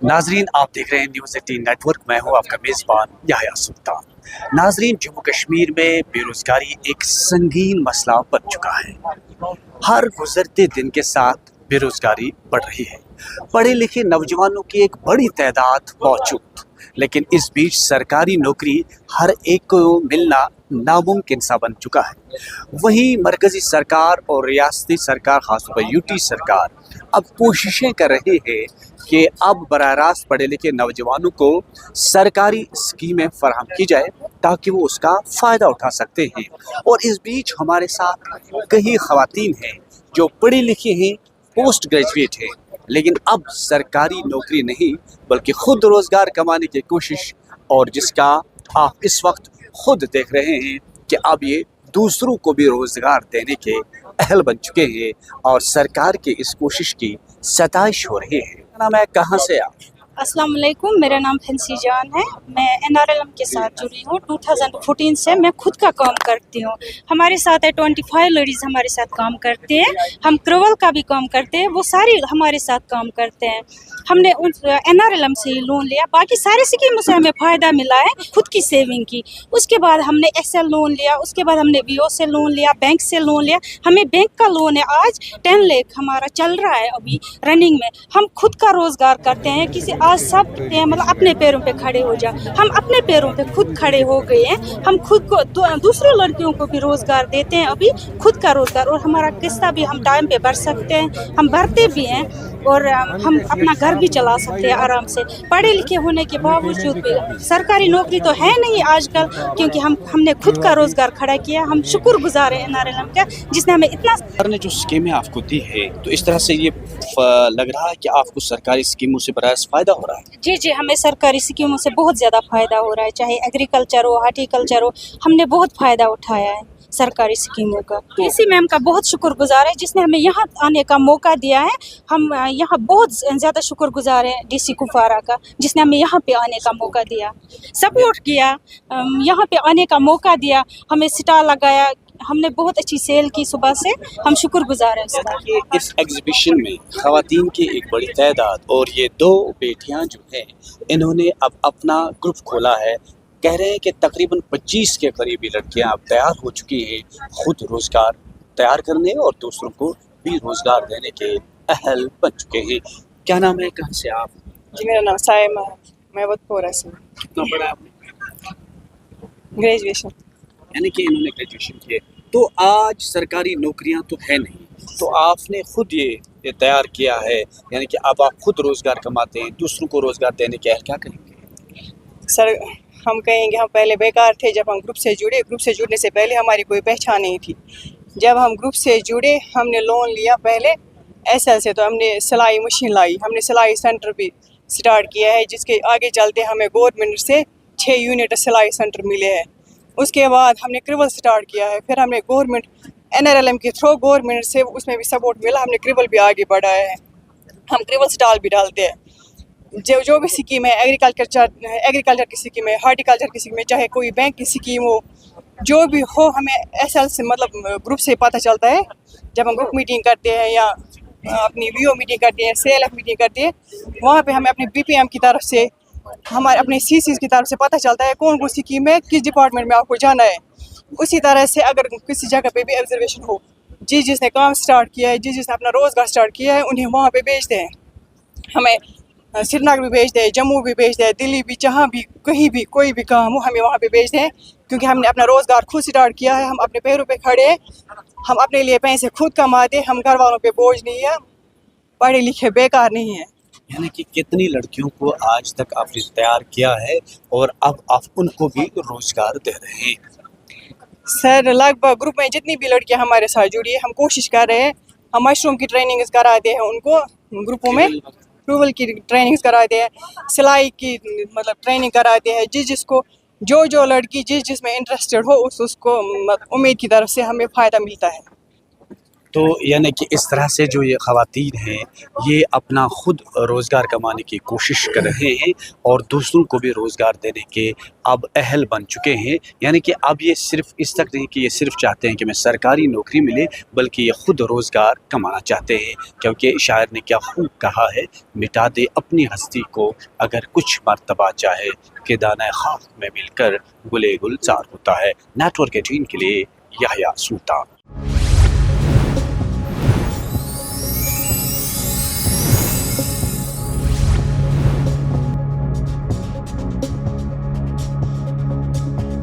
नाजरीन, आप देख रहे हैं न्यूज़ 18 नेटवर्क। मैं हूं आपका मेज़बान याह्या सुल्तान। नाजरीन, जम्मू कश्मीर में बेरोज़गारी एक संगीन मसला बन चुका है। हर गुजरते दिन के साथ बेरोज़गारी बढ़ रही है। पढ़े लिखे नौजवानों की एक बड़ी तादाद मौजूद, लेकिन इस बीच सरकारी नौकरी हर एक को मिलना नामुमकिन सा बन चुका है। वहीं मरकज़ी सरकार और रियासती सरकार, खासतौर पर यूटी सरकार, अब कोशिशें कर रही है कि अब बराह रास्त पढ़े लिखे नौजवानों को सरकारी स्कीमें फराहम की जाए ताकि वो उसका फ़ायदा उठा सकते हैं। और इस बीच हमारे साथ कई ख़वातीन हैं जो पढ़ी लिखी हैं, पोस्ट ग्रेजुएट हैं, लेकिन अब सरकारी नौकरी नहीं बल्कि खुद रोज़गार कमाने की कोशिश, और जिसका आप इस वक्त खुद देख रहे हैं कि अब ये दूसरों को भी रोज़गार देने के अहल बन चुके हैं और सरकार की इस कोशिश की सताइश हो रही है। नाम है, कहाँ से आप? अस्सलाम वालेकुम, मेरा नाम फैंसी जान है। मैं NRLM के साथ जुड़ी हूँ 2014 से। मैं खुद का काम करती हूँ। हमारे साथ है 25 लेडीज़ हमारे साथ काम करते हैं। हम क्रोवल का भी काम करते हैं, वो सारी हमारे साथ काम करते हैं। हमने उन NRLM से ही लोन लिया, बाकी सारी स्कीमों से हमें फ़ायदा मिला है खुद की सेविंग की। उसके बाद हमने SL लोन लिया, उसके बाद हमने VO से लोन लिया, बैंक से लोन लिया। हमें बैंक का लोन है आज 10 लाख हमारा चल रहा है अभी रनिंग में। हम खुद का रोज़गार करते हैं। किसी आज सब मतलब अपने पैरों पे खड़े हो जा, हम अपने पैरों पे खुद खड़े हो गए हैं। हम खुद को दूसरे लड़कियों को भी रोज़गार देते हैं अभी, खुद का रोज़गार। और हमारा किस्ता भी हम टाइम पे भर सकते हैं, हम भरते भी हैं, और हम अपना घर भी चला सकते हैं आराम से। पढ़े लिखे होने के बावजूद भी सरकारी नौकरी तो है नहीं आजकल, क्योंकि हमने खुद का रोज़गार खड़ा किया। हम शुक्रगुजार हैं NRLM का, जिसने हमें इतना सरकार ने जो स्कीमें आपको दी है, तो इस तरह से ये लग रहा है कि आपको सरकारी स्कीमों से बड़ा फ़ायदा हो रहा है। जी, हमें सरकारी स्कीमों से बहुत ज़्यादा फ़ायदा हो रहा है, चाहे एग्रीकल्चर हो, हार्टिकल्चर हो। हमने बहुत फ़ायदा उठाया है सरकारी स्कीमों का। DC मैम का बहुत शुक्रगुजार है जिसने हमें यहाँ आने का मौका दिया है। हम यहाँ बहुत ज़्यादा शुक्रगुजार हैं DC कुपवारा का, जिसने हमें यहाँ पे आने का मौका दिया, सपोर्ट किया, यहाँ पे आने का मौका दिया, हमें स्टॉल लगाया। हमने बहुत अच्छी सेल की सुबह से, हम शुक्रगुजार हैं उसका। ये इस एग्जीबिशन में ख़वातीन की एक बड़ी तादाद, और ये 2 बेटियां जो हैं, इन्होंने अब अपना ग्रुप खोला है। कह रहे हैं कि तकरीबन 25 के करीबी लड़कियां अब तैयार हो चुकी हैं खुद रोज़गार तैयार करने और दूसरों को भी रोज़गार देने के अहल बन चुके हैं। क्या नाम है, कहाँ से आप? जी, मेरा नाम साइमा है, मैं वतपोरा से। कितना पढ़ा आपने? ग्रेजुएशन। यानी कि इन्होंने ग्रेजुएशन किए। तो आज सरकारी नौकरियां तो है नहीं, तो आपने खुद ये तैयार किया है, यानी कि अब आप खुद रोज़गार कमाते हैं, दूसरों को रोज़गार देने के अहल। क्या करेंगे? सर, हम कहेंगे हम पहले बेकार थे। जब हम ग्रुप से जुड़ने से पहले हमारी कोई पहचान नहीं थी। जब हम ग्रुप से जुड़े, हमने लोन लिया पहले SL से, तो हमने सिलाई मशीन लाई, हमने सिलाई सेंटर भी स्टार्ट किया है, जिसके आगे चलते हमें गवर्नमेंट से 6 यूनिट सिलाई सेंटर मिले हैं। उसके बाद हमने क्रिबल स्टार्ट किया है, फिर हमने गवर्नमेंट NRLM के थ्रू गवर्नमेंट से उसमें भी सपोर्ट मिला, हमने क्रिबल भी आगे बढ़ाया है। हम क्रिबल स्टॉल भी डालते हैं। जो भी स्कीम है, एग्रीकल्चर की स्कीम है, हार्टिकल्चर की स्कीम है, चाहे कोई बैंक की स्कीम हो, जो भी हो, हमें SL से मतलब ग्रुप से पता चलता है। जब हम ग्रुप मीटिंग करते हैं या अपनी VO मीटिंग करते हैं, CLF मीटिंग करते हैं, वहाँ पे हमें अपने BPM की तरफ से, हमारे अपने CCs की तरफ से पता चलता है कौन कौन सी स्कीम है, किस डिपार्टमेंट में आपको जाना है। उसी तरह से अगर किसी जगह पे भी ऑब्जर्वेशन हो, जिसने काम स्टार्ट किया है, जिसने अपना रोज़गार स्टार्ट किया है, उन्हें वहाँ पे भेजते हैं। हमें श्रीनगर भी भेजते हैं, जम्मू भी भेजते हैं, दिल्ली भी, जहाँ भी कहीं भी कोई भी काम हो, हमें वहाँ पे भेजते हैं। क्योंकि हमने अपना रोज़गार खुद स्टार्ट किया है, हम अपने पैरों पे खड़े हैं, हम अपने लिए पैसे खुद कमाते हैं, हम घर वालों पे बोझ नहीं है, पढ़े लिखे बेकार नहीं है। यानी कि कितनी लड़कियों को आज तक आपने तैयार किया है और अब आप उनको भी रोज़गार दे रहे हैं? सर, लगभग ग्रुप में जितनी भी लड़कियां हमारे साथ जुड़ी है, हम कोशिश कर रहे हैं। हम मशरूम की ट्रेनिंग कराते हैं उनको ग्रुपों में, ट्रूवल की ट्रेनिंग कराते हैं, सिलाई की मतलब ट्रेनिंग कराते हैं। जिसको जो लड़की जिसमें इंटरेस्टेड हो, उसको उम्मीद की तरफ से हमें फ़ायदा मिलता है। تو یعنی کہ اس طرح سے جو یہ خواتین ہیں یہ اپنا خود روزگار کمانے کی کوشش کر رہے ہیں اور دوسروں کو بھی روزگار دینے کے اب اہل بن چکے ہیں. یعنی کہ اب یہ صرف اس تک نہیں کہ یہ صرف چاہتے ہیں کہ میں سرکاری نوکری ملے، بلکہ یہ خود روزگار کمانا چاہتے ہیں. کیونکہ شاعر نے کیا خوب کہا ہے، مٹا دے اپنی ہستی کو اگر کچھ مرتبہ چاہے کہ دانہ خاک میں مل کر گلے گلزار ہوتا ہے. نیٹ ورک 18 کے لیے یحییٰ سلطان.